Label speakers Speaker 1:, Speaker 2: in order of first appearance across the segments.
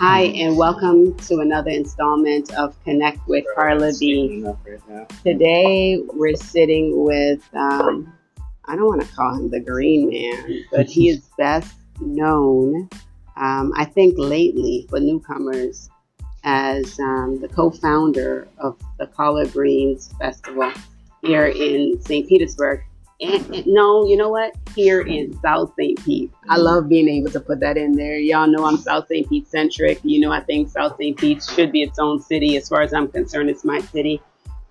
Speaker 1: Hi, and welcome to another installment of Connect with Carla B. Today, we're sitting with, I don't want to call him the Green Man, but he is best known, I think lately for newcomers, as the co-founder of the Collard Greens Festival here in St. Petersburg. And no, you know what? Here in South St. Pete. I love being able to put that in there. Y'all know I'm South St. Pete centric. You know, I think South St. Pete should be its own city. As far as I'm concerned, it's my city.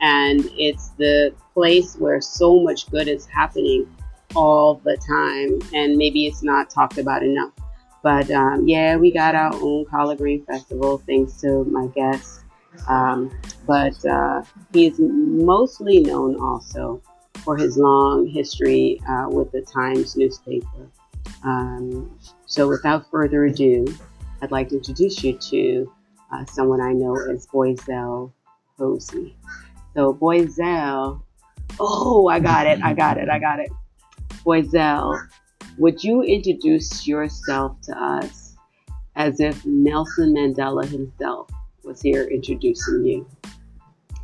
Speaker 1: And it's the place where so much good is happening all the time. And maybe it's not talked about enough. But yeah, we got our own Collard Green Festival, thanks to my guests. But he is mostly known also for his long history with the Times newspaper. So without further ado, I'd like to introduce you to someone I know as Boyzell Hosey. So Boyzell, I got it. Boyzell, would you introduce yourself to us as if Nelson Mandela himself was here introducing you?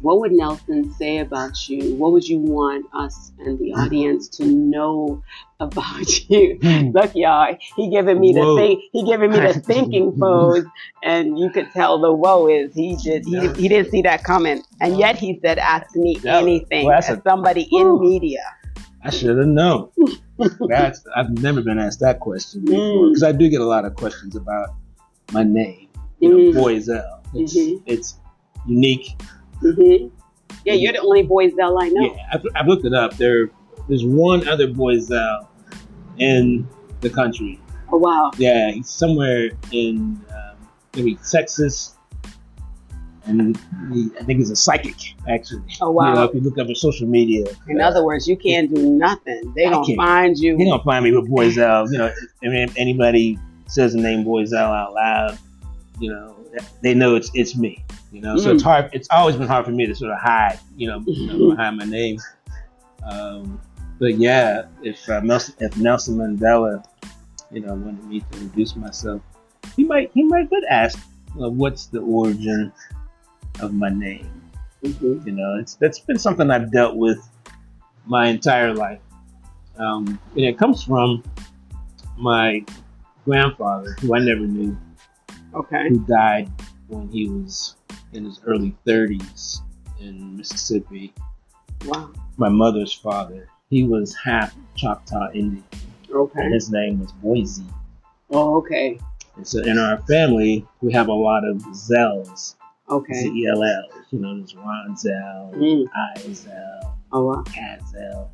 Speaker 1: What would Nelson say about you? What would you want us and the audience to know about you? Look, y'all, he giving me the thinking pose, and you could tell the woe is he didn't see that coming, and yet he said, "Ask me anything." As somebody in media,
Speaker 2: I should have known. I've never been asked that question before, because I do get a lot of questions about my name, Boyzell. It's unique.
Speaker 1: Mm-hmm. Yeah, you're the only Boyzell I know.
Speaker 2: Yeah, I've looked it up. There's one other Boyzell in the country.
Speaker 1: Oh, wow.
Speaker 2: Yeah, he's somewhere in maybe Texas, and I think he's a psychic, actually.
Speaker 1: Oh, wow.
Speaker 2: You know, if you look up on social media.
Speaker 1: In other words, you can't do nothing. They're going to find you.
Speaker 2: They're going to find me with Boyzell. You know, I mean, if anybody says the name Boyzell out loud, you know, they know it's me. You know, so it's hard. It's always been hard for me to sort of hide, behind my name. But yeah, if Nelson Mandela, wanted me to introduce myself, he might ask, what's the origin of my name? You know, that's been something I've dealt with my entire life, and it comes from my grandfather, who I never knew, who died when he was in his early 30s in Mississippi.
Speaker 1: Wow.
Speaker 2: My mother's father, he was half Choctaw Indian.
Speaker 1: Okay.
Speaker 2: And his name was Boyzell.
Speaker 1: Oh, okay.
Speaker 2: And so in our family, we have a lot of Zells.
Speaker 1: Okay.
Speaker 2: Z-E-L-L. There's Ron Zell, I-Zell, Cat-Zell.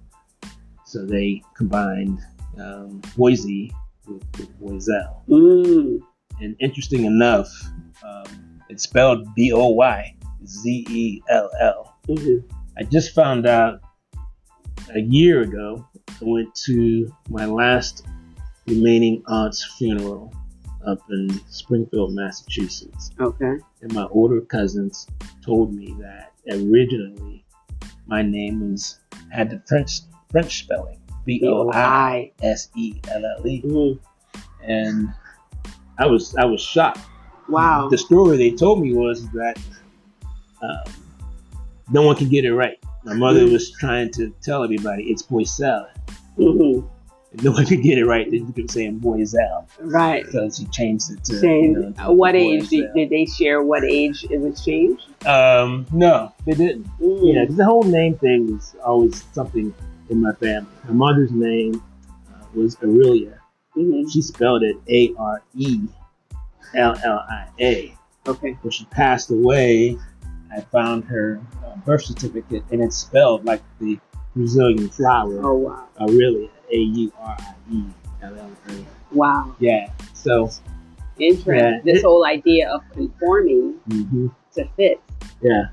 Speaker 2: So they combined Boyzell with Boyzell. And interesting enough, it's spelled Boyzell. I just found out a year ago. I went to my last remaining aunt's funeral up in Springfield, Massachusetts.
Speaker 1: Okay.
Speaker 2: And my older cousins told me that originally my name had the French spelling, Boyzelle. And I was shocked.
Speaker 1: Wow.
Speaker 2: The story they told me was that no one can get it right. My mother was trying to tell everybody it's Boyzell. And no one could get it right. They kept saying Boyzell.
Speaker 1: Right.
Speaker 2: So she changed it to.
Speaker 1: What age did they share? What age it was changed?
Speaker 2: No, they didn't. Yeah, because the whole name thing was always something in my family. My mother's name was Aurelia. She spelled it Arelia.
Speaker 1: Okay.
Speaker 2: When she passed away, I found her birth certificate, and it's spelled like the Brazilian flower.
Speaker 1: Oh, wow.
Speaker 2: Aurelia, Auriella.
Speaker 1: Wow.
Speaker 2: Yeah. So
Speaker 1: interesting. Yeah, this whole idea of conforming to fit.
Speaker 2: Yeah.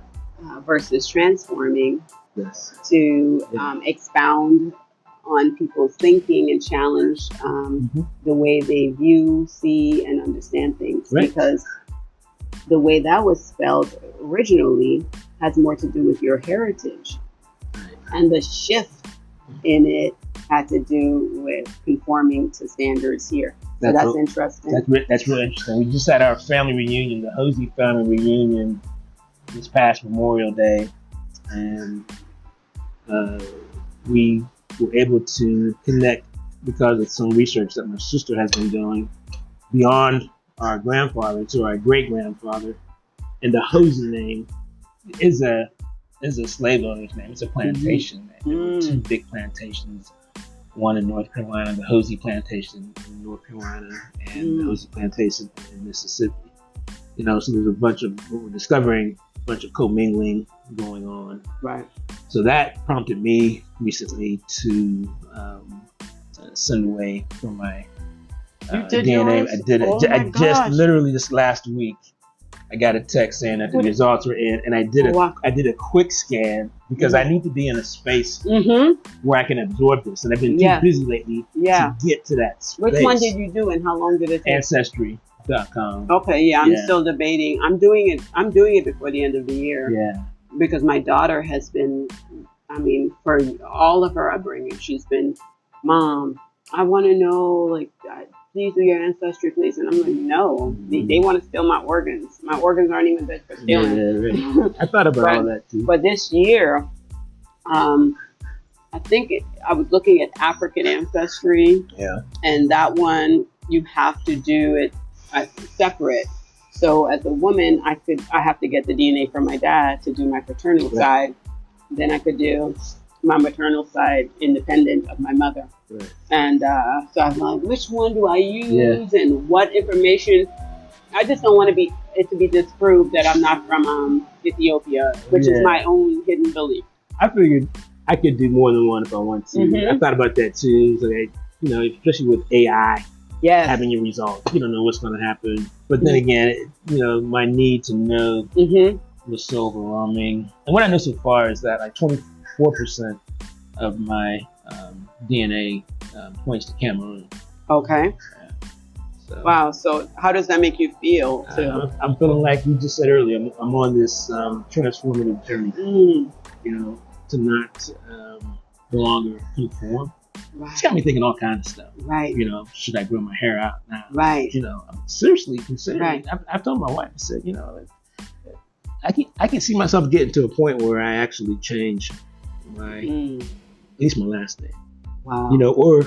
Speaker 1: Versus transforming. Yes. To expound on people's thinking and challenge the way they view, see, and understand things. Right. Because the way that was spelled originally has more to do with your heritage. And the shift in it had to do with conforming to standards here. So that's interesting.
Speaker 2: That's really interesting. We just had our family reunion, the Hosey family reunion, this past Memorial Day, and we were able to connect because of some research that my sister has been doing beyond our grandfather to our great grandfather. And the Hosey name is a slave owner's name. It's a plantation name. There were two big plantations, one in North Carolina, the Hosey plantation in North Carolina, and the Hosey plantation in Mississippi. So we're discovering a bunch of commingling going on.
Speaker 1: Right.
Speaker 2: So that prompted me recently to send away for my DNA.
Speaker 1: Yours?
Speaker 2: I did it.
Speaker 1: Oh
Speaker 2: just literally this last week. I got a text saying that the results were in, and I did a quick scan because I need to be in a space where I can absorb this, and I've been too busy lately to get to that space.
Speaker 1: Which one did you do, and how long did it take?
Speaker 2: Ancestry.com.
Speaker 1: Okay, I'm still debating. I'm doing it before the end of the year.
Speaker 2: Yeah.
Speaker 1: Because my daughter has been, for all of her upbringing, she's been, Mom, I want to know, please do your ancestry, please. And I'm like, no, they want to steal my organs. My organs aren't even good for stealing.
Speaker 2: Yeah, right. I thought about all that too.
Speaker 1: But this year, I think I was looking at African ancestry.
Speaker 2: Yeah.
Speaker 1: And that one, you have to do it separate. So as a woman, I have to get the DNA from my dad to do my paternal side. Then I could do my maternal side independent of my mother.
Speaker 2: Right.
Speaker 1: And so I'm like, which one do I use and what information? I just don't want it to be disproved that I'm not from Ethiopia, which is my own hidden belief.
Speaker 2: I figured I could do more than one if I want to. I thought about that too. So especially with AI.
Speaker 1: Yes.
Speaker 2: Having your results, you don't know what's going to happen. But then again, my need to know was so overwhelming. And what I know so far is that 24% of my DNA points to Cameroon.
Speaker 1: Okay.
Speaker 2: Yeah. So,
Speaker 1: wow. So how does that make you feel?
Speaker 2: I'm feeling like you just said earlier. I'm on this transformative journey. To not no longer conform.
Speaker 1: Right.
Speaker 2: It's got me thinking all kinds of stuff.
Speaker 1: Right.
Speaker 2: Should I grow my hair out now?
Speaker 1: Right.
Speaker 2: I'm seriously considering.
Speaker 1: Right.
Speaker 2: I've told my wife, I said, I can see myself getting to a point where I actually change my, at least my last name.
Speaker 1: Wow.
Speaker 2: Or,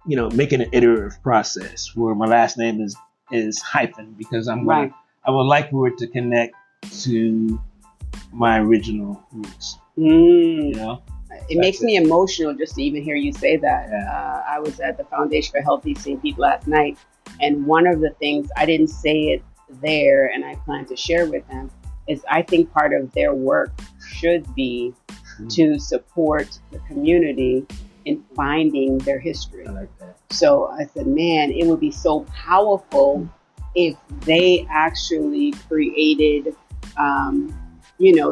Speaker 2: making an iterative process where my last name is hyphen because I would like for it to connect to my original roots.
Speaker 1: It makes me emotional just to even hear you say that. Yeah. I was at the Foundation for Healthy St. Pete last night, and one of the things, I didn't say it there, and I plan to share with them, is I think part of their work should be to support the community in finding their history.
Speaker 2: I like that.
Speaker 1: So I said, man, it would be so powerful if they actually created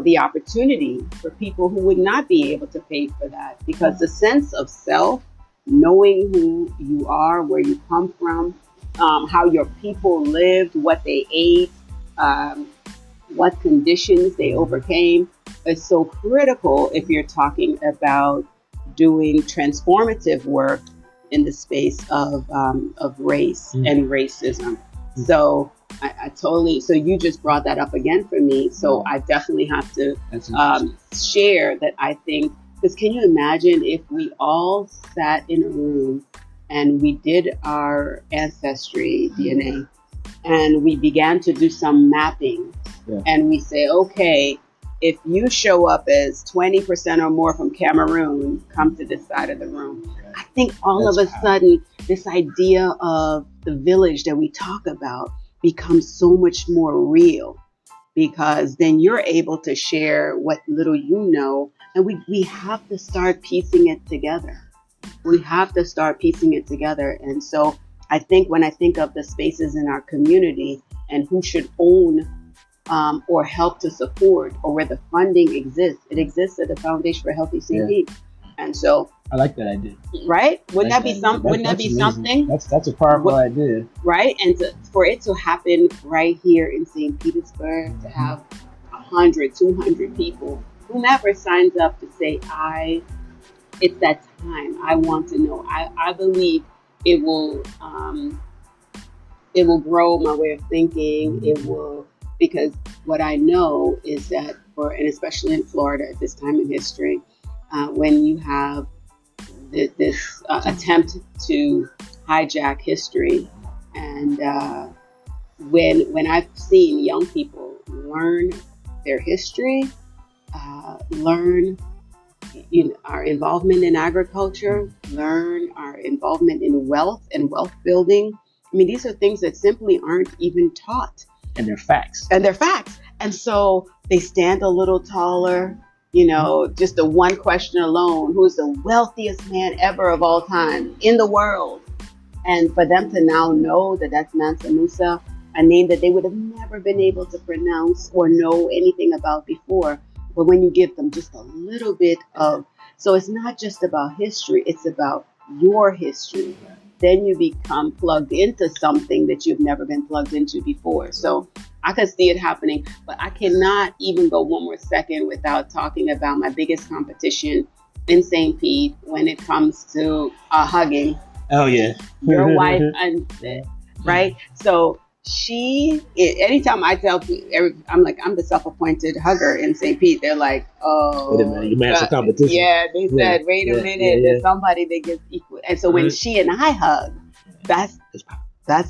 Speaker 1: the opportunity for people who would not be able to pay for that, because the sense of self, knowing who you are, where you come from, how your people lived, what they ate, what conditions they overcame, is so critical if you're talking about doing transformative work in the space of race and racism. So I totally, so you just brought that up again for me. So I definitely have to share that. I think, because can you imagine if we all sat in a room and we did our ancestry DNA and we began to do some mapping and we say, okay, if you show up as 20% or more from Cameroon, come to this side of the room. I think all of a sudden, this idea of the village that we talk about becomes so much more real, because then you're able to share what little you know, and we have to start piecing it together. We have to start piecing it together. And so I think when I think of the spaces in our community and who should own or help to support, or where the funding exists, it exists at the Foundation for Healthy St. Pete. And so
Speaker 2: I like that idea.
Speaker 1: Right? Wouldn't that be something? Wouldn't that be something?
Speaker 2: That's a powerful idea.
Speaker 1: Right? And for it to happen right here in St. Petersburg, to have 100, 200 people, whomever signs up to say, it's that time. I want to know. I believe it will grow my way of thinking. It will, because what I know is that and especially in Florida at this time in history, when you have this attempt to hijack history, and when I've seen young people learn their history, learn our involvement in agriculture, learn our involvement in wealth and wealth building. I mean, these are things that simply aren't even taught.
Speaker 2: And they're facts.
Speaker 1: And so they stand a little taller. Just the one question alone: who's the wealthiest man ever of all time in the world? And for them to now know that that's Mansa Musa, a name that they would have never been able to pronounce or know anything about before. But when you give them just a little bit so it's not just about history, it's about your history. Then you become plugged into something that you've never been plugged into before. So I could see it happening, but I cannot even go one more second without talking about my biggest competition in St. Pete when it comes to hugging.
Speaker 2: Oh, yeah.
Speaker 1: Your wife, right? So anytime I tell people, I'm the self-appointed hugger in St. Pete. They're like, oh,
Speaker 2: wait a minute, you match the competition.
Speaker 1: Yeah, they said, wait a minute, there's somebody that gets equal. And so when she and I hug, that's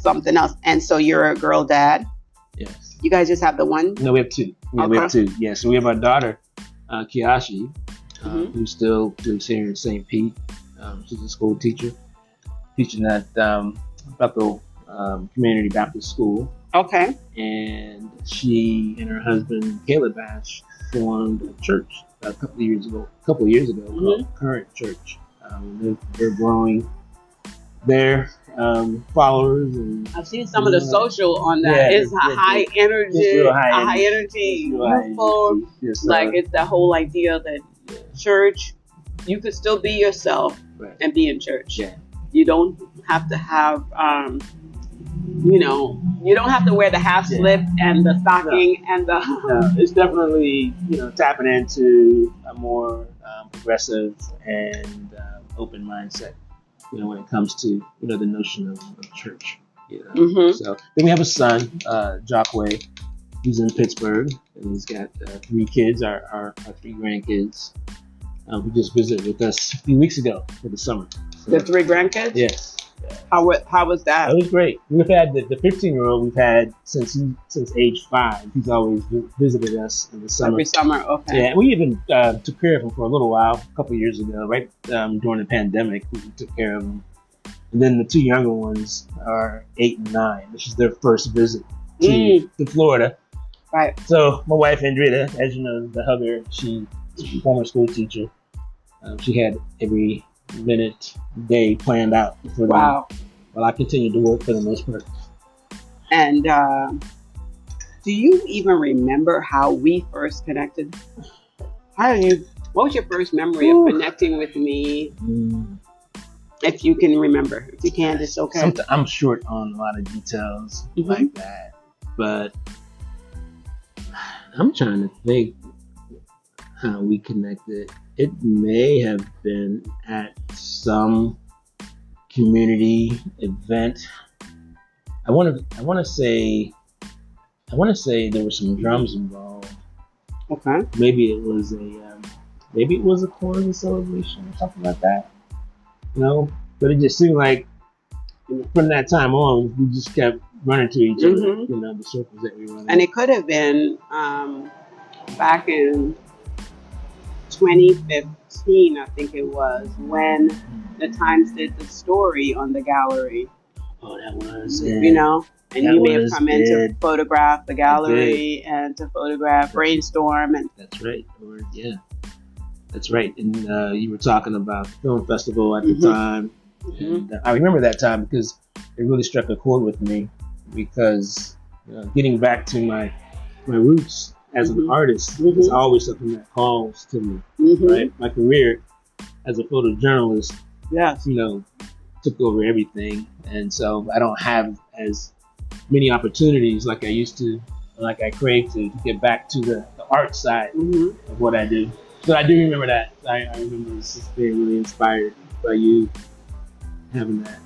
Speaker 1: something else. And so you're a girl dad.
Speaker 2: Yes.
Speaker 1: You guys just have the one?
Speaker 2: No, we have two. We have two. Yeah, so we have our daughter, Kiyoshi, who's still lives here in St. Pete. She's a school teacher, teaching at Bethel Community Baptist School.
Speaker 1: Okay.
Speaker 2: And she and her husband, Caleb Ash, formed a church a couple of years ago called Current Church. They're growing their followers, and
Speaker 1: I've seen some of the social on that. It's high energy, high energy, youthful. Like it's the whole idea that church, you could still be yourself and be in church.
Speaker 2: Yeah.
Speaker 1: You don't have to have, you don't have to wear the half slip and the stocking and the.
Speaker 2: No, it's definitely tapping into a more progressive and open mindset. When it comes to the notion of church. So then we have a son, Jockway. He's in Pittsburgh, and he's got 3 kids, our 3 grandkids, who just visited with us a few weeks ago for the summer. So,
Speaker 1: the 3 grandkids?
Speaker 2: Yes.
Speaker 1: How was that?
Speaker 2: It was great. We've had the 15-year-old we've had since age 5. He's always visited us in the summer.
Speaker 1: Every summer, okay.
Speaker 2: Yeah, we even took care of him for a little while, a couple of years ago, right during the pandemic. We took care of him. And then the 2 younger ones are 8 and 9. This is their first visit to Florida.
Speaker 1: Right.
Speaker 2: So my wife, Andrea, as you know, the hugger, she's a former school teacher. She had every minute, day planned out for them.
Speaker 1: Wow.
Speaker 2: Well, I continued to work for the most part.
Speaker 1: And do you even remember how we first connected? What was your first memory of connecting with me? If you can remember. If you can't, it's okay.
Speaker 2: I'm short on a lot of details like that. But I'm trying to think how we connected. It may have been at some community event. I want to say there were some drums involved.
Speaker 1: Okay.
Speaker 2: Maybe it was a Kwanzaa celebration or something like that. But it just seemed like from that time on, we just kept running to each other. The circles that we were running.
Speaker 1: And it could have been back in 2015, I think it was, when the Times did the story on the gallery.
Speaker 2: Oh, that was
Speaker 1: it. And you may have come in to photograph the gallery and to photograph Brainstorm. And
Speaker 2: that's right. That's right. And you were talking about the film festival at the time. And I remember that time because it really struck a chord with me, because getting back to my roots as an artist is always something that calls to me. Right? My career as a photojournalist, took over everything, and so I don't have as many opportunities like I used to, like I crave to get back to the art side of what I do. So I do remember that. I remember being really inspired by you having that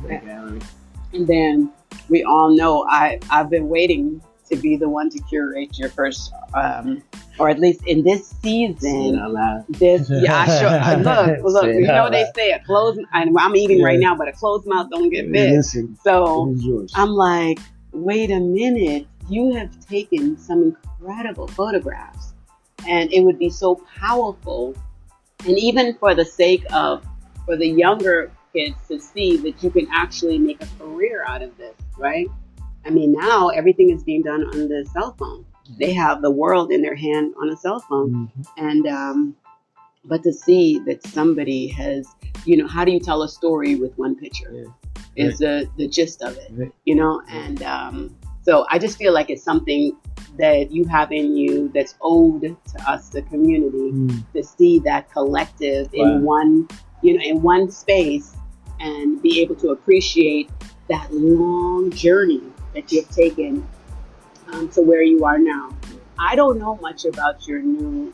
Speaker 2: gallery.
Speaker 1: And then we all know I've been waiting to be the one to curate your first, or at least in this season. This, yeah, look. You know they say a closed. I'm eating right now, but a closed mouth don't get bit. So I'm like, wait a minute. You have taken some incredible photographs, and it would be so powerful. And even for the sake of, for the younger kids to see that you can actually make a career out of this, right? I mean, now everything is being done on the cell phone. They have the world in their hand on a cell phone. And, but to see that somebody has, you know, how do you tell a story with one picture is the gist of it, you know? And so I just feel like it's something that you have in you that's owed to us, the community, to see that collective in one, you know, in one space, and be able to appreciate that long journey that you've taken to where you are now. I don't know much about your new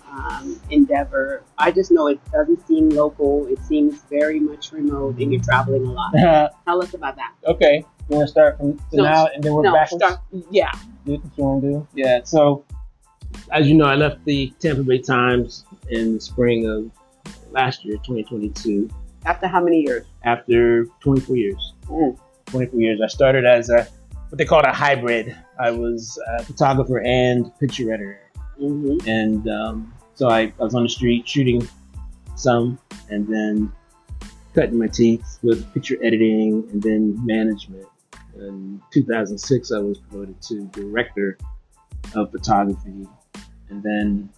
Speaker 1: endeavor. I just know it doesn't seem local. It seems very much remote, and you're traveling a lot. Tell us about that.
Speaker 2: Okay. You want to start from now, and then we're back?
Speaker 1: Yeah.
Speaker 2: Do what you want to do? Yeah. So, as you know, I left the Tampa Bay Times in the spring of last year, 2022.
Speaker 1: After how many years?
Speaker 2: After 24 years. 24 years. I started as what they called a hybrid. I was a photographer and picture editor. And so I was on the street shooting some, and then cutting my teeth with picture editing and then management. In 2006, I was promoted to director of photography. And then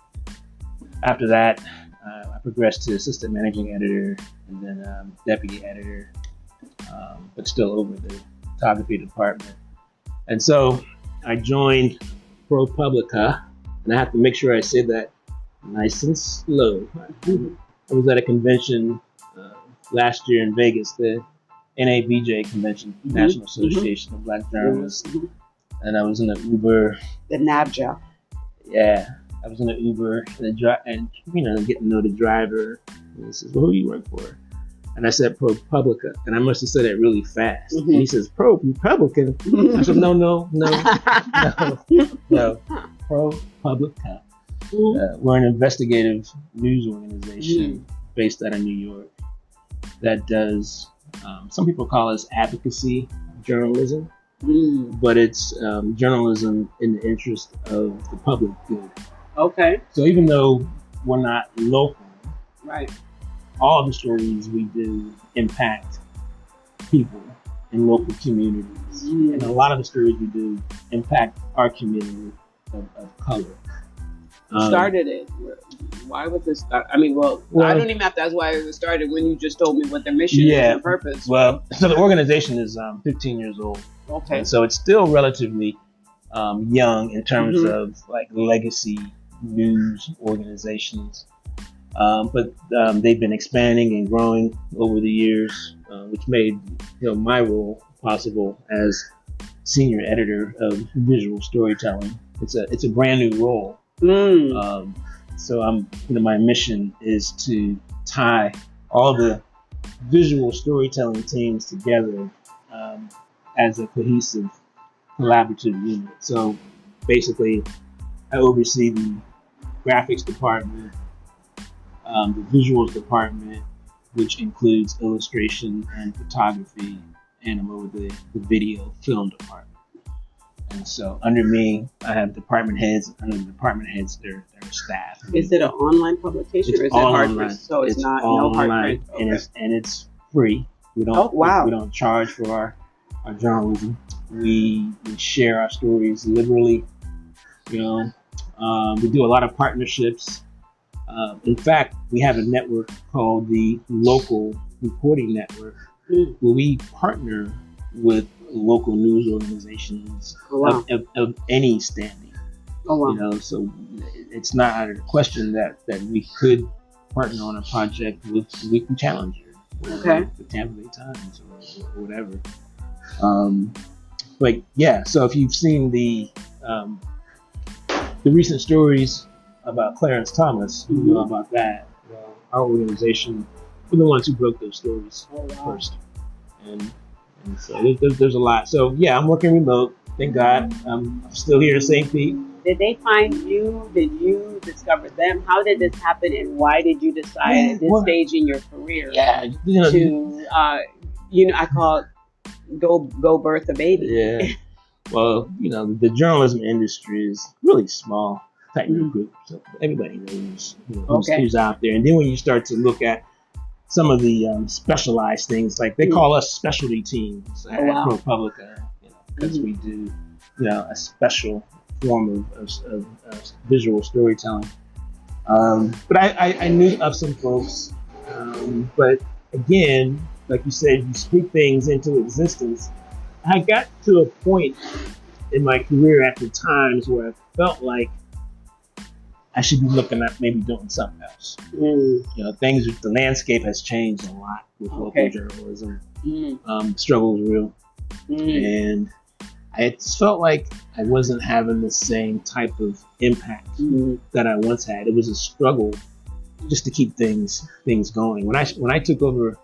Speaker 2: after that, I progressed to assistant managing editor, and then deputy editor, but still over the photography department. And so I joined ProPublica, and I have to make sure I say that nice and slow. I was at a convention last year in Vegas, the NABJ convention, National Association of Black Journalists, and I was in an Uber.
Speaker 1: The NABJA.
Speaker 2: Yeah, I was in an Uber, and you know, getting to know the driver. And he says, "Well, who do you work for?" And I said, ProPublica, and I must have said it really fast. And he says, ProPublica. I said, no, ProPublica. We're an investigative news organization based out of New York that does, some people call us advocacy journalism, but it's journalism in the interest of the public good.
Speaker 1: Okay.
Speaker 2: So even though we're not local,
Speaker 1: right,
Speaker 2: all the stories we do impact people in local communities. And a lot of the stories we do impact our community of color.
Speaker 1: Started it. Why was this start? I mean, well, I don't even have to ask why it was started when you just told me what the mission is and the purpose.
Speaker 2: Well, so the organization is 15 years old.
Speaker 1: Okay.
Speaker 2: And so it's still relatively young in terms of like legacy news organizations. But they've been expanding and growing over the years, which made my role possible as senior editor of visual storytelling. It's a brand new role. So my mission is to tie all the visual storytelling teams together as a cohesive, collaborative unit. So basically, I oversee the graphics department, the visuals department, which includes illustration and photography, and I'm over the video film department. And so under me, I have department heads. Under the department heads, their staff.
Speaker 1: Is it an online publication or is it hard print? So it's not no hard print. Okay.
Speaker 2: And it's free. We don't. We don't charge for our journalism. We share our stories liberally. We do a lot of partnerships. In fact, we have a network called the Local Reporting Network, where we partner with local news organizations of any standing. So it's not out of the question that we could partner on a project with the Weekly Challenger, the Tampa Bay Times, or whatever. But yeah, so if you've seen the recent stories about Clarence Thomas, you know about that. Our organization, we're the ones who broke those stories first, and And so there's a lot. So yeah, I'm working remote. Thank God. I'm still here in St. Pete.
Speaker 1: Did they find you? Did you discover them? How did this happen, and why did you decide at this stage in your career to, I call it go birth a baby?
Speaker 2: Yeah. Well, the journalism industry is really small, tight group, so everybody knows who's out there. And then when you start to look at some of the specialized things, like they call us specialty teams at ProPublica, because we do, a special form of visual storytelling. But I knew of some folks, but again, like you said, you speak things into existence. I got to a point in my career at the Times where I felt like I should be looking at maybe doing something else. The landscape has changed a lot with local journalism. The struggle is real. And I just felt like I wasn't having the same type of impact that I once had. It was a struggle just to keep things going. When I took over,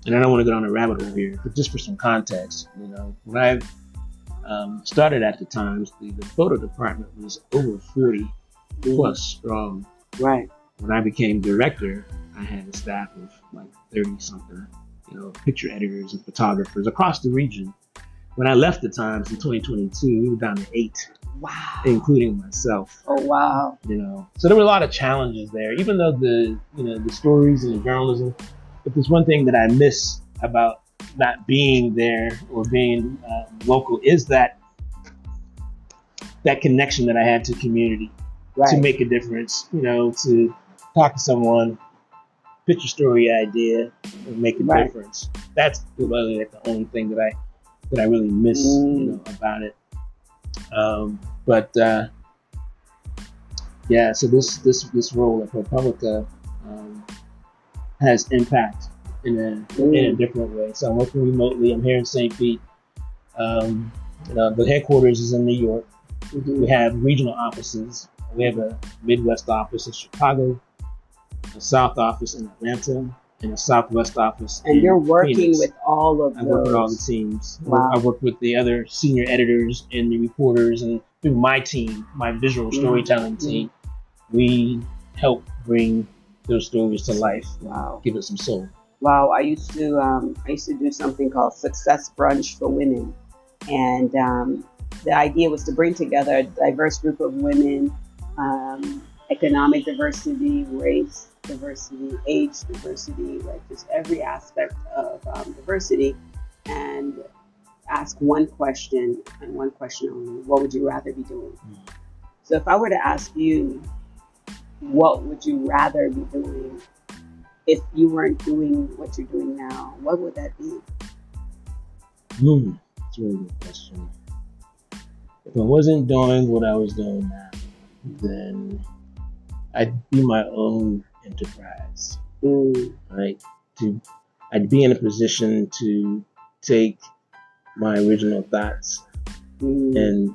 Speaker 2: and I don't want to go down a rabbit hole here, but just for some context, when I started at the Times, the photo department was over 40 plus strong.
Speaker 1: Right.
Speaker 2: When I became director, I had a staff of like 30 something, picture editors and photographers across the region. When I left the Times in 2022, we were down to 8.
Speaker 1: Wow.
Speaker 2: Including myself.
Speaker 1: Oh wow.
Speaker 2: So there were a lot of challenges there. Even though the stories and the journalism, but there's one thing that I miss about not being there or being local is that connection that I had to community, to make a difference. To talk to someone, pitch a story idea, and make a difference. That's really the only thing that I really miss, about it. So this role at ProPublica has impact in a different way. So I'm working remotely. I'm here in St. Pete. The headquarters is in New York. We have regional offices. We have a Midwest office in Chicago, a South office in Atlanta, and a Southwest office. And
Speaker 1: you're working
Speaker 2: Phoenix.
Speaker 1: With all of those.
Speaker 2: I work with all the teams.
Speaker 1: Wow.
Speaker 2: I work with the other senior editors and the reporters, and through my team, my visual storytelling team, we help bring those stories to life.
Speaker 1: Wow.
Speaker 2: Give it some soul.
Speaker 1: Wow. I used to do something called Success Brunch for Women, and the idea was to bring together a diverse group of women, economic diversity, race diversity, age diversity, like just every aspect of diversity, and ask one question and one question only: what would you rather be doing? So if I were to ask you, what would you rather be doing if you weren't doing what you're doing now, what would that be?
Speaker 2: That's a really good question. If I wasn't doing what I was doing now, then I'd be my own enterprise. Right? I'd be in a position to take my original thoughts and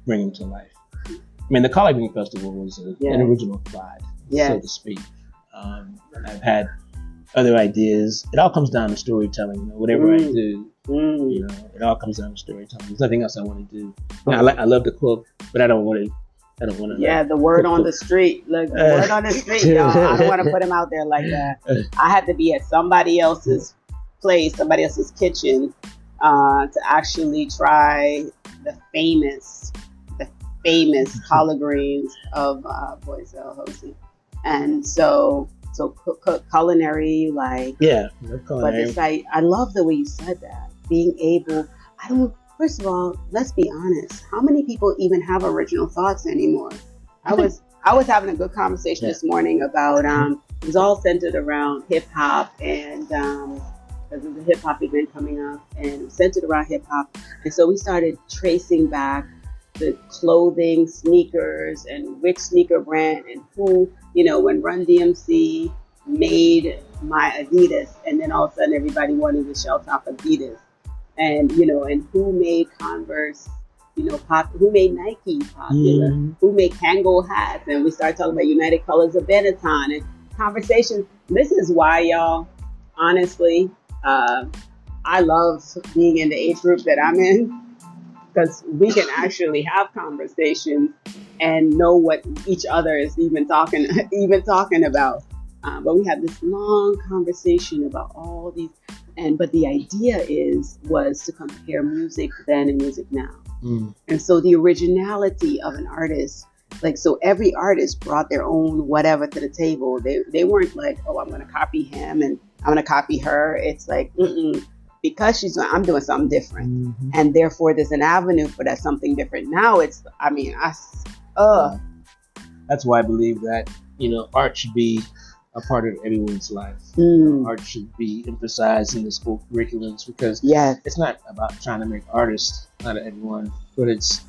Speaker 2: bring them to life. I mean, the Collard Green Festival was an original thought, so to speak. I've had other ideas. It all comes down to storytelling. Whatever I do, it all comes down to storytelling. There's nothing else I want to do. I love to cook, but I don't want to.
Speaker 1: Yeah, the word on the street. Look, the word on the street, y'all. I don't want to put him out there like that. I had to be at somebody else's place, somebody else's kitchen, to actually try the famous collard greens of Boyzell Hosey. And so culinary, like,
Speaker 2: culinary.
Speaker 1: But it's like, I love the way you said that. Being able, first of all, let's be honest. How many people even have original thoughts anymore? I was having a good conversation this morning about, it was all centered around hip hop, and because there's a hip hop event coming up, and it was centered around hip hop. And so we started tracing back the clothing, sneakers, and which sneaker brand, and who, when Run DMC made my Adidas, and then all of a sudden everybody wanted to shell top Adidas, and and who made Converse, who made Nike popular, who made Kangol hats, and we started talking about United Colors of Benetton and conversations. This is why, y'all, honestly, I love being in the age group that I'm in because we can actually have conversations and know what each other is even talking about. But we had this long conversation about all these, but the idea was to compare music then and music now. And so the originality of an artist, like, so every artist brought their own whatever to the table. They weren't like, oh, I'm going to copy him and I'm going to copy her. It's like, because I'm doing something different. And therefore there's an avenue for that something different. Now it's,
Speaker 2: That's why I believe that, art should be a part of everyone's life. Art should be emphasized in the school curriculums because it's not about trying to make artists out of everyone, but it's,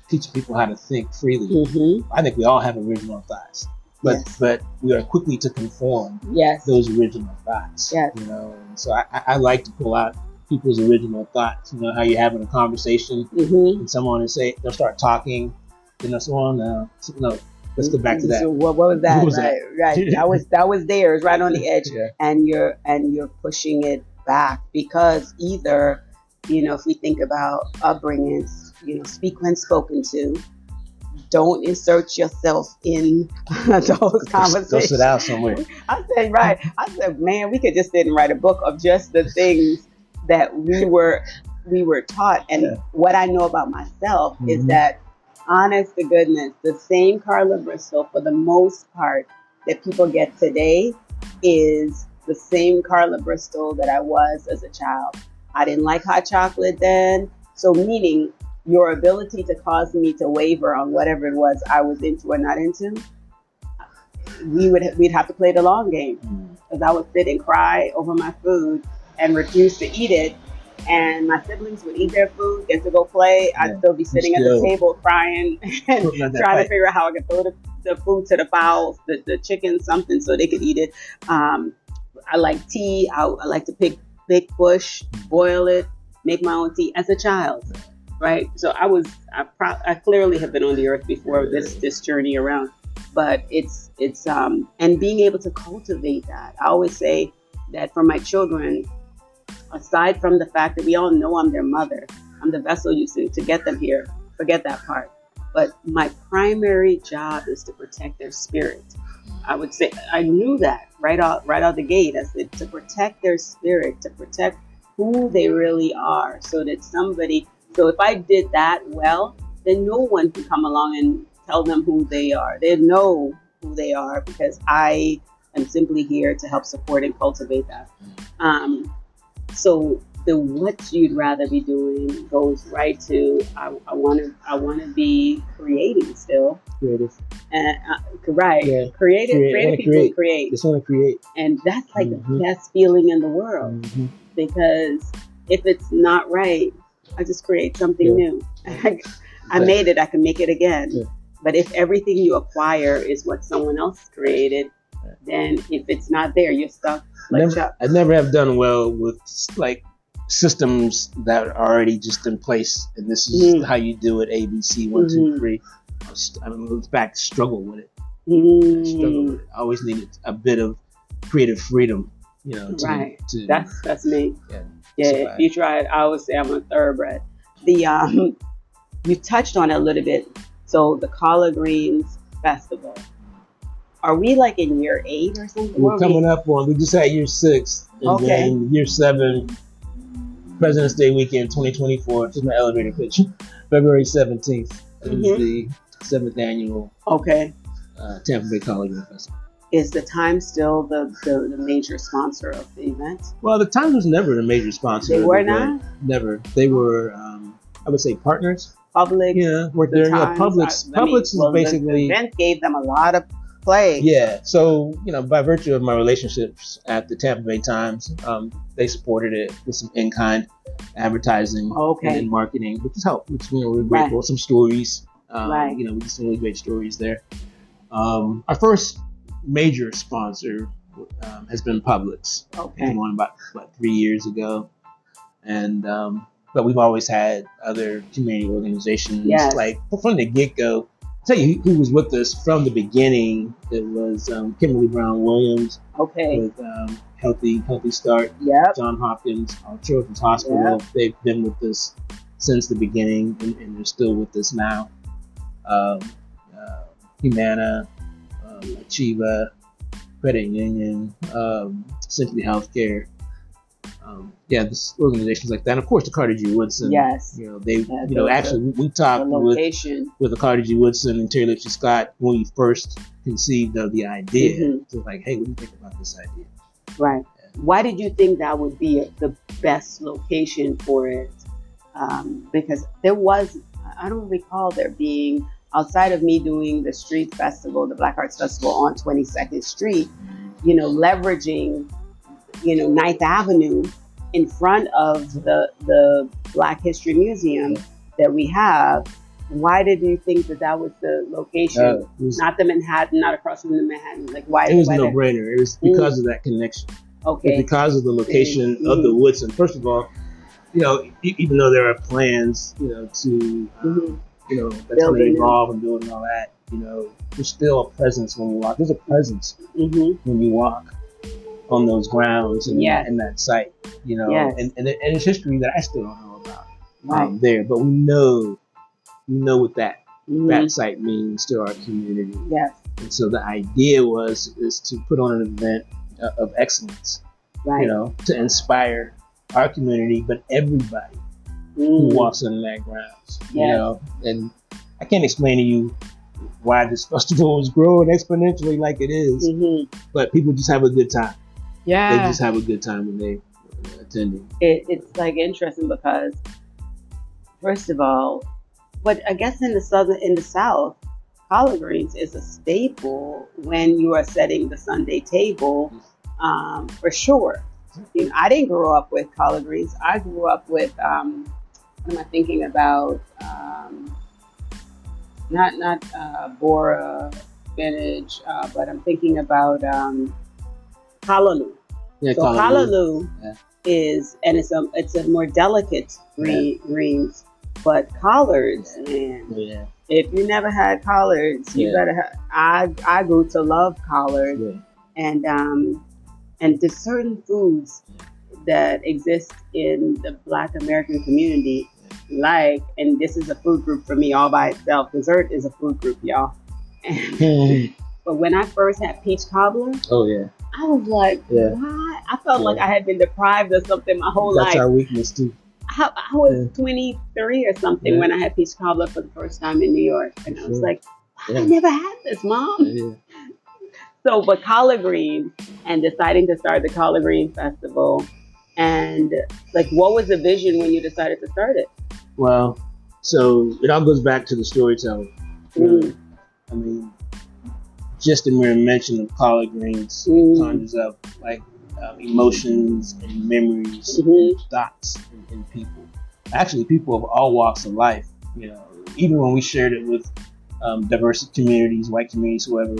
Speaker 2: teaching people how to think freely. I think we all have original thoughts, but we are quickly to conform those original thoughts. And so I like to pull out people's original thoughts. How you're having a conversation and someone they'll start talking, someone let's go back to that.
Speaker 1: So what was that? Right. That was theirs, right on the edge, and you're pushing it back because either, if we think about upbringings, speak when spoken to. Don't insert yourself in those conversations.
Speaker 2: Go sit down somewhere.
Speaker 1: I said, man, we could just sit and write a book of just the things that we were taught. And what I know about myself is that, honest to goodness, the same Carla Bristol, for the most part, that people get today is the same Carla Bristol that I was as a child. I didn't like hot chocolate then. So meaning your ability to cause me to waver on whatever it was I was into or not into, we'd have to play the long game. Because I would sit and cry over my food and refuse to eat it. And my siblings would eat their food, get to go play. I'd still be sitting at the table crying and trying to figure out how I could throw the food to the fowls, the chicken, something, so they could eat it. I like tea. I like to pick bush, boil it, make my own tea as a child, right? So I clearly have been on the earth before this journey around. But it's and being able to cultivate that. I always say that for my children, aside from the fact that we all know I'm their mother, I'm the vessel used to get them here. Forget that part. But my primary job is to protect their spirit. I would say I knew that right out the gate. I said to protect their spirit, to protect who they really are, so if I did that well, then no one can come along and tell them who they are. They know who they are because I am simply here to help support and cultivate that. So the what you'd rather be doing goes right to I want to be creating still.
Speaker 2: Creative.
Speaker 1: Creative people create.
Speaker 2: Just want to create.
Speaker 1: And that's like the best feeling in the world because if it's not right, I just create something new. I made it, I can make it again. But if everything you acquire is what someone else created, then if it's not there, you're stuck.
Speaker 2: I never have done well with like systems that are already just in place, and this is how you do it. ABC 1, 2, 3. I look back, struggle with it. I always needed a bit of creative freedom, to
Speaker 1: that's me. If you try it, I always say I'm a thoroughbred. You touched on it a little bit. So the Collard Greens Festival. Are we like in year 8 or something?
Speaker 2: We're coming up on. We just had year 6, and then year 7, President's Day weekend, 2024. This is my elevator pitch. February 17th is the 7th annual. Tampa Bay Collard Green Festival.
Speaker 1: Is the Times still the major sponsor of the event?
Speaker 2: Well, the Times was never the major sponsor.
Speaker 1: They were not?
Speaker 2: Never. They were, I would say, partners.
Speaker 1: Public.
Speaker 2: Yeah, worked there. Publix is basically.
Speaker 1: The event gave them a lot of play.
Speaker 2: Yeah. So, by virtue of my relationships at the Tampa Bay Times, they supported it with some in-kind advertising and marketing, which has helped, which, we're grateful. Some stories. We did some really great stories there. Our first major sponsor has been Publix. Came on about 3 years ago. And, but we've always had other community organizations. Like from the get-go, tell you who was with us from the beginning. It was Kimberly Brown Williams.
Speaker 1: Okay.
Speaker 2: With Healthy Start.
Speaker 1: Yep.
Speaker 2: John Hopkins Children's Hospital. Yep. They've been with us since the beginning, and they're still with us now. Humana, Achieva, Credit Union, Simply Healthcare. This organizations like that. And of course, the Carter G. Woodson.
Speaker 1: Yes.
Speaker 2: Actually, we talked with the Carter G. Woodson and Terry Lipsy Scott when we first conceived of the idea. Mm-hmm. So like, hey, what do you think about this idea?
Speaker 1: Right. Yeah. Why did you think that would be the best location for it? Because there was, I don't recall there being, outside of me doing the street festival, the Black Arts Festival on 22nd Street, leveraging, 9th Avenue in front of the Black History Museum that we have. Why did you think that was the location? Not the Manhattan, not across from the Manhattan. Like, why?
Speaker 2: It was a no-brainer. It was because of that connection. Okay. It's because of the location of the Woodson. First of all, even though there are plans, to, that's going to evolve and build and all that, there's still a presence when you walk. There's a presence when you walk on those grounds and that site, and it's history that I still don't know about there, but we know what that site means to our community. Yes. And so the idea is to put on an event of excellence, to inspire our community, but everybody who walks on that grounds, and I can't explain to you why this festival is growing exponentially like it is, but people just have a good time. Yeah. They just have a good time when they're attending.
Speaker 1: It's like interesting because, first of all, but I guess in the South, collard greens is a staple when you are setting the Sunday table, for sure. I didn't grow up with collard greens. I grew up with, what am I thinking about? Not Bora spinach, but I'm thinking about callaloo. Yeah, so callaloo is, and it's a more delicate greens, but collards, man. If you never had collards, you better have. I grew to love collards, and there's certain foods that exist in the Black American community, and this is a food group for me all by itself. Dessert is a food group, y'all. But when I first had peach cobbler, I was like, why? I felt like I had been deprived of something my whole life.
Speaker 2: That's our weakness too.
Speaker 1: I was 23 or something when I had peach cobbler for the first time in New York, and I was like, I never had this, Mom. So, but collard greens, and deciding to start the Collard Green Festival, and like, what was the vision when you decided to start it?
Speaker 2: Well, so it all goes back to the storyteller. I mean, just the mere mention of collard greens conjures up like emotions and memories, thoughts in people. Actually, people of all walks of life. Even when we shared it with diverse communities, white communities, whoever,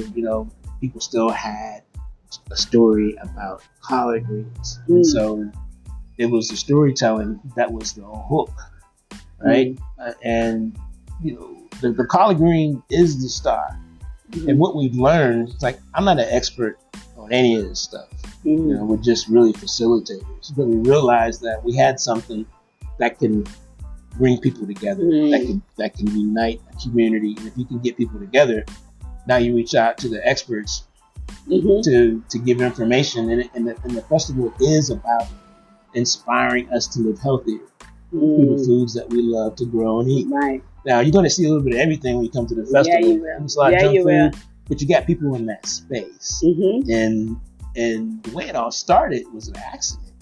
Speaker 2: people still had a story about collard greens. And so it was the storytelling that was the hook, right? And the collard green is the star. And what we've learned, it's like, I'm not an expert on any of this stuff. We're just really facilitators. But we realized that we had something that can bring people together, that can unite a community. And if you can get people together, now you reach out to the experts to give information. And the festival is about inspiring us to live healthier through the foods that we love to grow and eat. Right. Now, you're going to see a little bit of everything when you come to the festival. Yeah, you will. It's a lot of junk food, but you got people in that space. And the way it all started was an accident.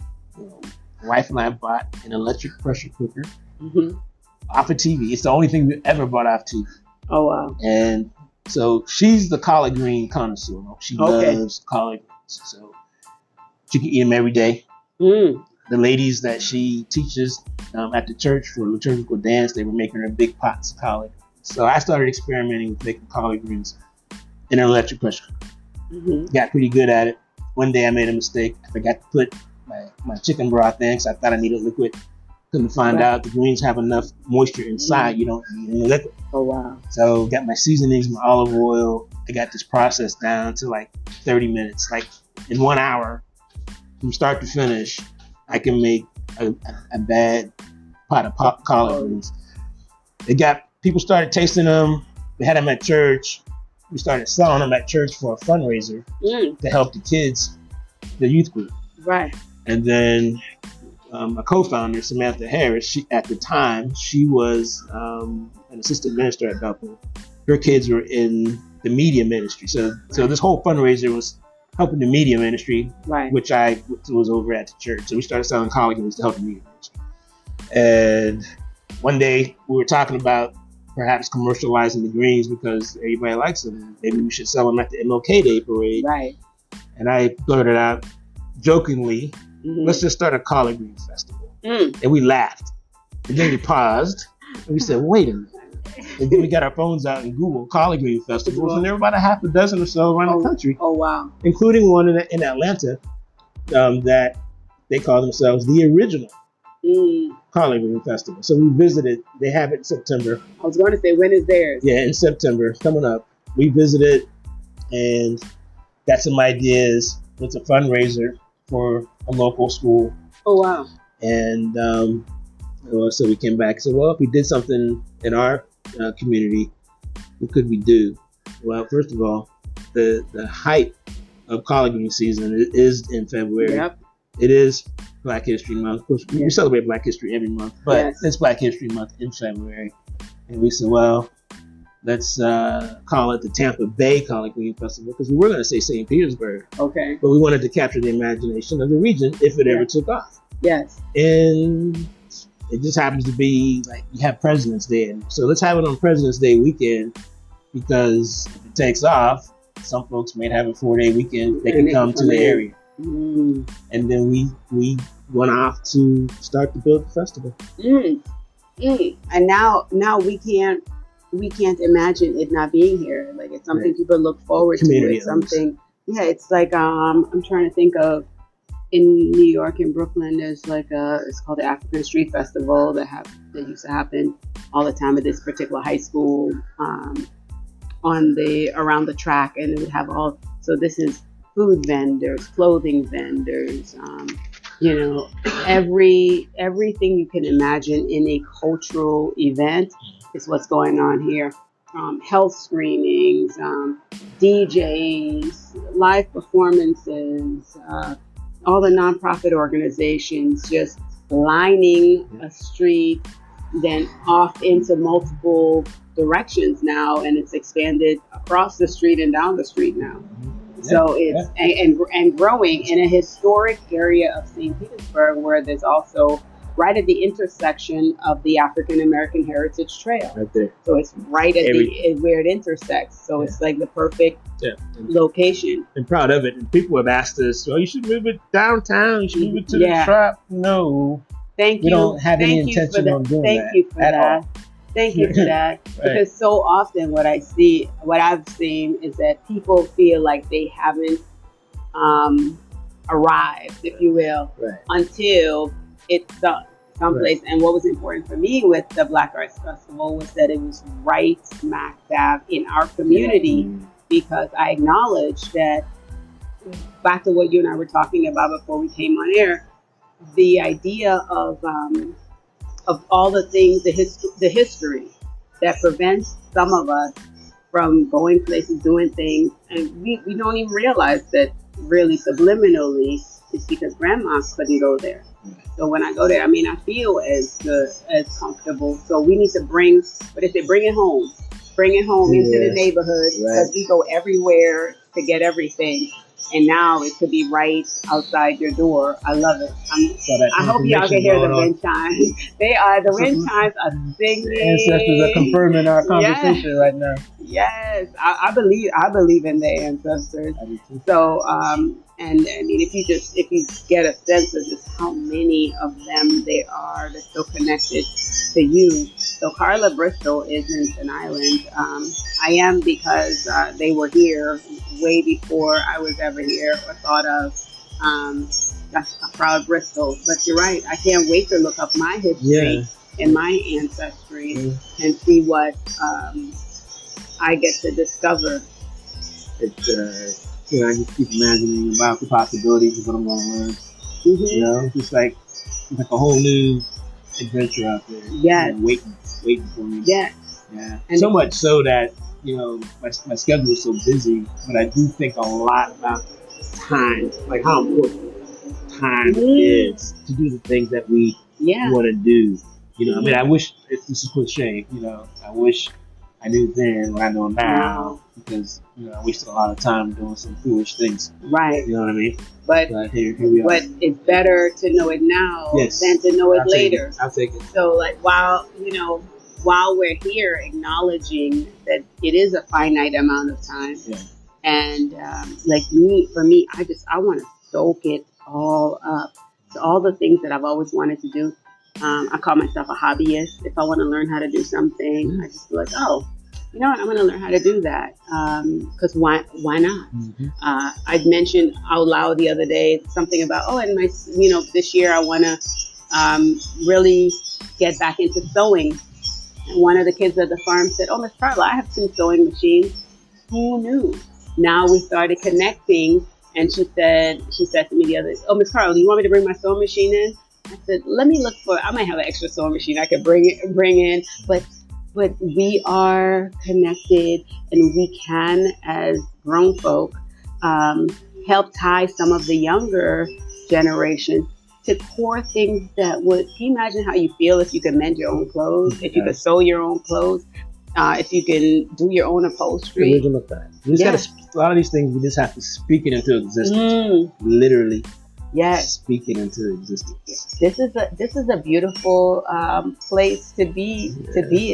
Speaker 2: My wife and I bought an electric pressure cooker off of TV. It's the only thing we ever bought off TV. Oh, wow. And so she's the collard green connoisseur. She loves collard greens. So she can eat them every day. The ladies that she teaches at the church for liturgical dance, they were making her big pots of collard greens. So I started experimenting with making collard greens in an electric pressure cooker. Got pretty good at it. One day I made a mistake. I forgot to put my chicken broth in because I thought I needed liquid Couldn't find out the greens have enough moisture inside. You don't need any liquid.
Speaker 1: Oh, wow.
Speaker 2: So got my seasonings, my olive oil. I got this process down to like 30 minutes. Like in 1 hour, from start to finish, I can make a bad pot of collard greens. People started tasting them. We had them at church. We started selling them at church for a fundraiser to help the kids, the youth group.
Speaker 1: Right.
Speaker 2: And then a co-founder, Samantha Harris, at the time, she was an assistant minister at Bethel. Her kids were in the media ministry. So this whole fundraiser was helping the media ministry, which I was over at the church. So we started selling collard greens to help the media ministry. And one day we were talking about perhaps commercializing the greens because everybody likes them. Maybe we should sell them at the MLK Day parade.
Speaker 1: Right.
Speaker 2: And I blurted out jokingly, let's just start a collard green festival. And we laughed. And then we paused and we said, wait a minute. And then we got our phones out and Googled collard green festivals, and there were about a half a dozen or so around the country.
Speaker 1: Oh, wow.
Speaker 2: Including one in Atlanta that they call themselves the original collard green festival. So we visited. They have it in September.
Speaker 1: I was going to say, when is theirs?
Speaker 2: Yeah, in September, coming up. We visited and got some ideas. It's a fundraiser for a local school.
Speaker 1: Oh, wow.
Speaker 2: And so we came back and said, well, if we did something in our community, what could we do? Well, first of all, the height of collard green season is in February.
Speaker 1: Yep.
Speaker 2: It is Black History Month. Of course, we celebrate Black History every month, but it's Black History Month in February. And we said, well, let's call it the Tampa Bay Collard Green Festival, because we were going to say St. Petersburg.
Speaker 1: Okay.
Speaker 2: But we wanted to capture the imagination of the region if it ever took off.
Speaker 1: Yes.
Speaker 2: And it just happens to be like you have President's Day. So let's have it on President's Day weekend, because if it takes off, some folks may have a 4-day weekend. They can come to the area. And then we went off to start to build the festival.
Speaker 1: And now we can't imagine it not being here. Like, it's something people look forward to. It's something. Yeah, it's like I'm trying to think of. In New York, in Brooklyn, there's like it's called the African Street Festival that used to happen all the time at this particular high school around the track, and it would have so this is food vendors, clothing vendors, everything you can imagine in a cultural event is what's going on here. Health screenings, DJs, live performances, all the nonprofit organizations just lining a street, then off into multiple directions now, and it's expanded across the street and down the street now. So it's and growing in a historic area of St. Petersburg, where there's also right at the intersection of the African American Heritage Trail.
Speaker 2: Right there.
Speaker 1: So it's right at where it intersects. So it's like the perfect location.
Speaker 2: I'm proud of it. And people have asked us, well, you should move it downtown. You should move it to the shop. No.
Speaker 1: Thank you.
Speaker 2: We don't have any intention on doing that.
Speaker 1: Thank you for that. Thank you for that. Because so often what I've seen is that people feel like they haven't arrived, if you will, until it's someplace. And what was important for me with the Black Arts Festival was that it was right smack dab in our community, because I acknowledged that, back to what you and I were talking about before we came on air, the idea of all the things, the history that prevents some of us from going places, doing things, and we don't even realize that really subliminally it's because grandma couldn't go there. So when I go there, I mean, I feel as good, as comfortable. So we need to bring it home into the neighborhood, because we go everywhere to get everything. And now it could be right outside your door. I love it. I hope y'all can hear the wind chimes. The wind chimes are singing.
Speaker 2: The ancestors are confirming our conversation right now.
Speaker 1: Yes, I believe in their ancestors. So, and I mean, if you get a sense of just how many of them there are that's so connected to you. So Carla Bristol isn't an island. I am, because they were here way before I was ever here or thought of. That's a proud Bristol. But you're right. I can't wait to look up my history and my ancestry and see what I get to discover.
Speaker 2: It's I just keep imagining about the possibilities of what I'm going to learn. You know, just like it's like a whole new adventure out there.
Speaker 1: Yeah,
Speaker 2: waiting for me.
Speaker 1: Yeah.
Speaker 2: And so much so that my schedule is so busy, but I do think a lot about time, like how important time is to do the things that we want to do. You know, I mean, I wish this is cliche. You know, I wish I knew then what I know now, because I wasted a lot of time doing some foolish things.
Speaker 1: Right.
Speaker 2: You know what I mean?
Speaker 1: But
Speaker 2: here we are.
Speaker 1: But it's better to know it now than to know it later.
Speaker 2: I'll take it.
Speaker 1: So, like, while we're here acknowledging that it is a finite amount of time, and for me, I want to soak it all up. So all the things that I've always wanted to do. I call myself a hobbyist. If I want to learn how to do something, I just feel like, oh, you know what, I'm going to learn how to do that. Because why not? I'd mentioned out loud the other day something about, and my, this year I want to really get back into sewing. And one of the kids at the farm said, oh, Miss Carla, I have 2 sewing machines. Who knew? Now we started connecting, and she said to me the other day, oh, Miss Carla, do you want me to bring my sewing machine in? I said, let me look I might have an extra sewing machine I could bring in, but we are connected, and we can, as grown folk, help tie some of the younger generation to core things that would. Can you imagine how you feel if you could mend your own clothes, if you could sew your own clothes, if you can do your own upholstery?
Speaker 2: Original thing. You just gotta, a lot of these things we just have to speak it into existence. Literally.
Speaker 1: Yes.
Speaker 2: Speak it into existence.
Speaker 1: This is a beautiful place to be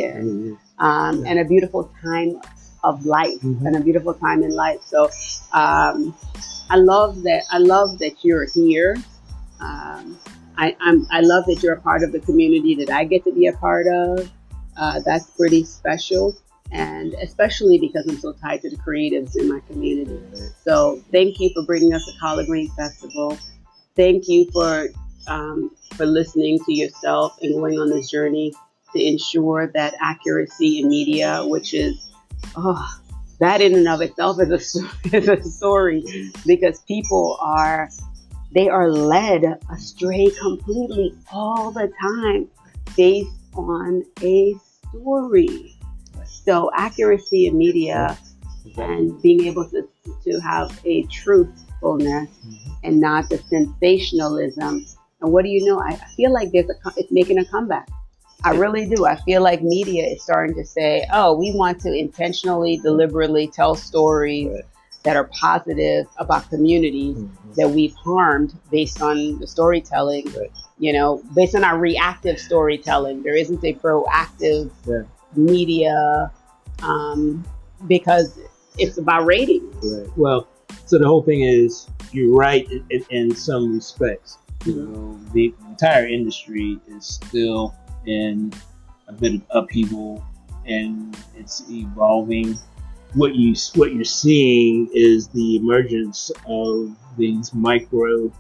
Speaker 1: in, and a beautiful time of life, and a beautiful time in life. So I love that you're here. I love that you're a part of the community that I get to be a part of. That's pretty special. And especially because I'm so tied to the creatives in my community. So thank you for bringing us to Collard Green Festival. Thank you for listening to yourself and going on this journey to ensure that accuracy in media, which is, that in and of itself is a story, because people are led astray completely all the time based on a story. So accuracy in media and being able to have a truthfulness and not the sensationalism. And what do you know? I feel like it's making a comeback. I really do. I feel like media is starting to say, oh, we want to intentionally, deliberately tell stories that are positive about communities that we've harmed based on the storytelling, based on our reactive storytelling. There isn't a proactive media because it's about ratings.
Speaker 2: Right. Well, so the whole thing is, you're right in some respects. The entire industry is still in a bit of upheaval, and it's evolving. What you're seeing is the emergence of these micro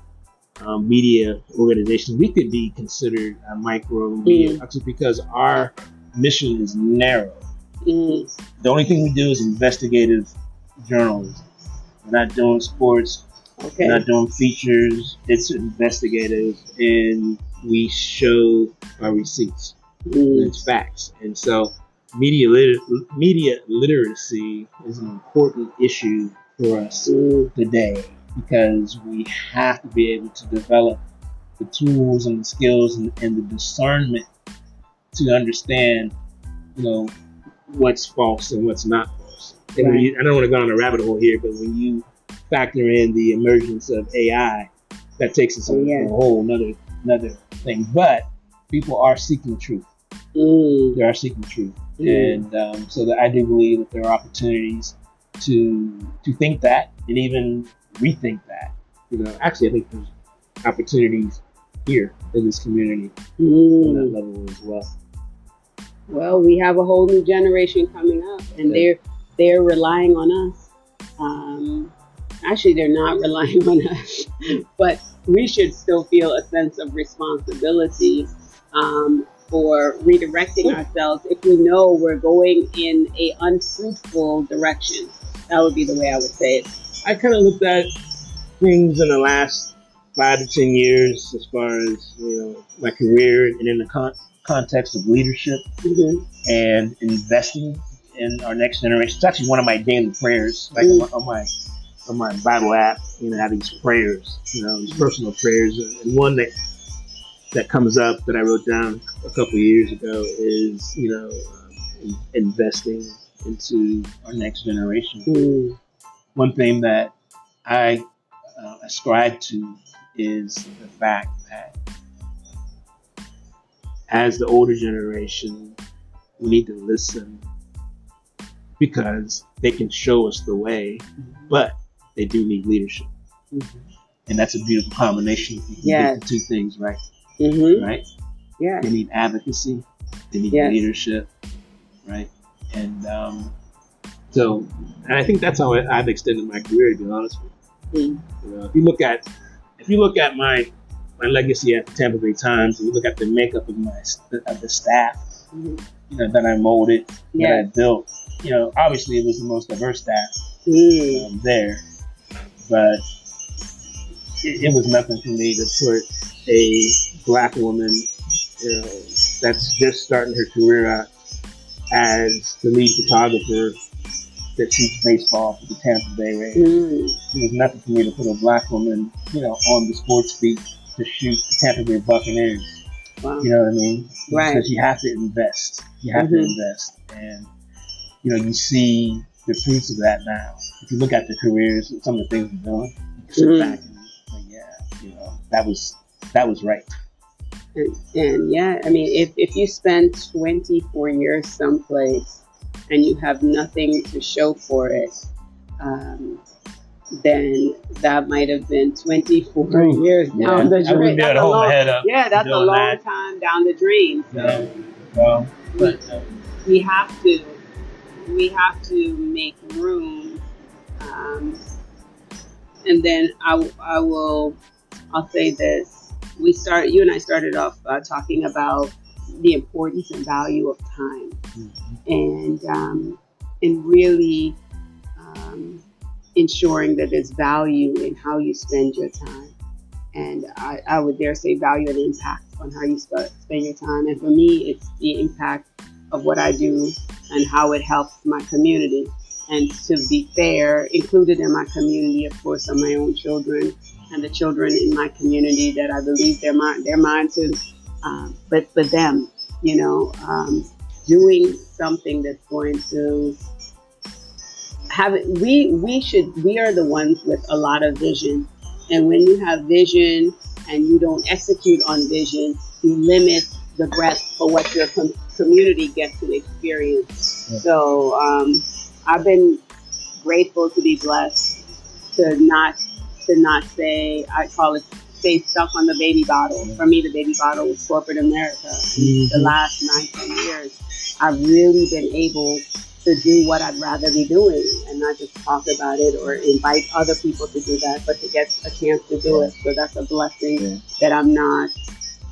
Speaker 2: media organizations. We could be considered a micro media actually, because our mission is narrow. The only thing we do is investigative journalism. We're not doing sports. We're not doing features. It's investigative, and we show our receipts. It's facts. And so media literacy is an important issue for us today, because we have to be able to develop the tools and the skills and the discernment to understand, what's false and what's not false. And I don't want to go on a rabbit hole here, but when you factor in the emergence of AI, that takes us on a whole another thing. But people are seeking truth. They are seeking truth, and so that I do believe that there are opportunities to think that and even rethink that. Actually, I think there's opportunities here in this community on that level as well.
Speaker 1: Well, we have a whole new generation coming up, and they're relying on us Actually, they're not relying on us, but we should still feel a sense of responsibility for redirecting ourselves if we know we're going in a unfruitful direction. That would be the way I would say it.
Speaker 2: I kind of looked at things in the last 5 to 10 years as far as, my career and in the context of leadership and investing in our next generation. It's actually one of my daily prayers, like on my Bible app. I have these prayers, these personal prayers, and one that comes up that I wrote down a couple of years ago is, investing into our next generation. One thing that I ascribe to is the fact that as the older generation, we need to listen because they can show us the way, but they do need leadership. And that's a beautiful combination. You can get the two things right. Right?
Speaker 1: Yeah.
Speaker 2: They need advocacy, they need leadership, right? And so I think that's how I've extended my career, to be honest with you. If you look at my legacy at the Tampa Bay Times, and you look at the makeup of the staff, that I molded, that I built, obviously it was the most diverse staff there, but it was nothing for me to put a Black woman, that's just starting her career out as the lead photographer that shoots baseball for the Tampa Bay Rays. It was nothing for me to put a Black woman, on the sports beat to shoot the Tampa Bay Buccaneers.
Speaker 1: Wow.
Speaker 2: You know what I mean?
Speaker 1: Right.
Speaker 2: Because you have to invest. You have to invest. And, you see the fruits of that now. If you look at the careers and some of the things we're doing, you can sit back and say, that was right.
Speaker 1: And if you spend 24 years someplace and you have nothing to show for it, then that might have been 24 years down the drain. That's a long time down the drain. So we have to make room. And then I'll say this. You and I started off talking about the importance and value of time, and really ensuring that there's value in how you spend your time. And I would dare say value and impact on how you spend your time. And for me, it's the impact of what I do and how it helps my community. And to be fair, included in my community, of course, are my own children and the children in my community that I believe they're mine too. But for them, doing something that's going to have it. We are the ones with a lot of vision. And when you have vision and you don't execute on vision, you limit the breadth for what your community gets to experience. Yeah. So I've been grateful to be blessed to not say, I call it, stay stuck on the baby bottle. For me, the baby bottle was corporate America. The last 9-10 years, I've really been able to do what I'd rather be doing and not just talk about it or invite other people to do that, but to get a chance to do it. So that's a blessing that I'm not.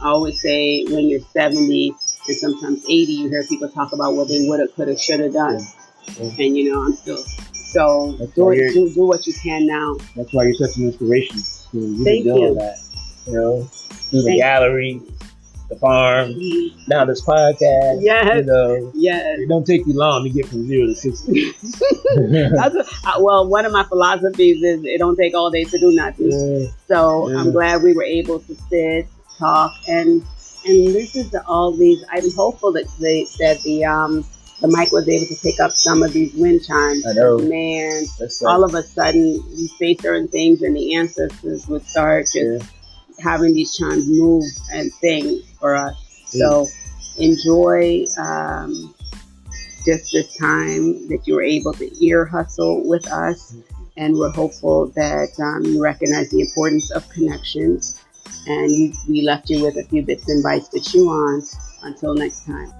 Speaker 1: I always say when you're 70 and sometimes 80, you hear people talk about what they woulda, coulda, shoulda done. And I'm still. So do what you can now. That's why you're such an inspiration. You Thank you. All that, through the gallery, the farm, now this podcast. Yes. It don't take you long to get from 0 to 60. One of my philosophies is it don't take all day to do nothing. So I'm glad we were able to sit, talk, and listen to all these. I'm hopeful that the mic was able to pick up some of these wind chimes. I know. Man, all of a sudden, we say certain things and the ancestors would start just having these chimes move and sing for us. So enjoy just this time that you were able to ear hustle with us. And we're hopeful that you recognize the importance of connections. And we left you with a few bits and bites to chew on. Until next time.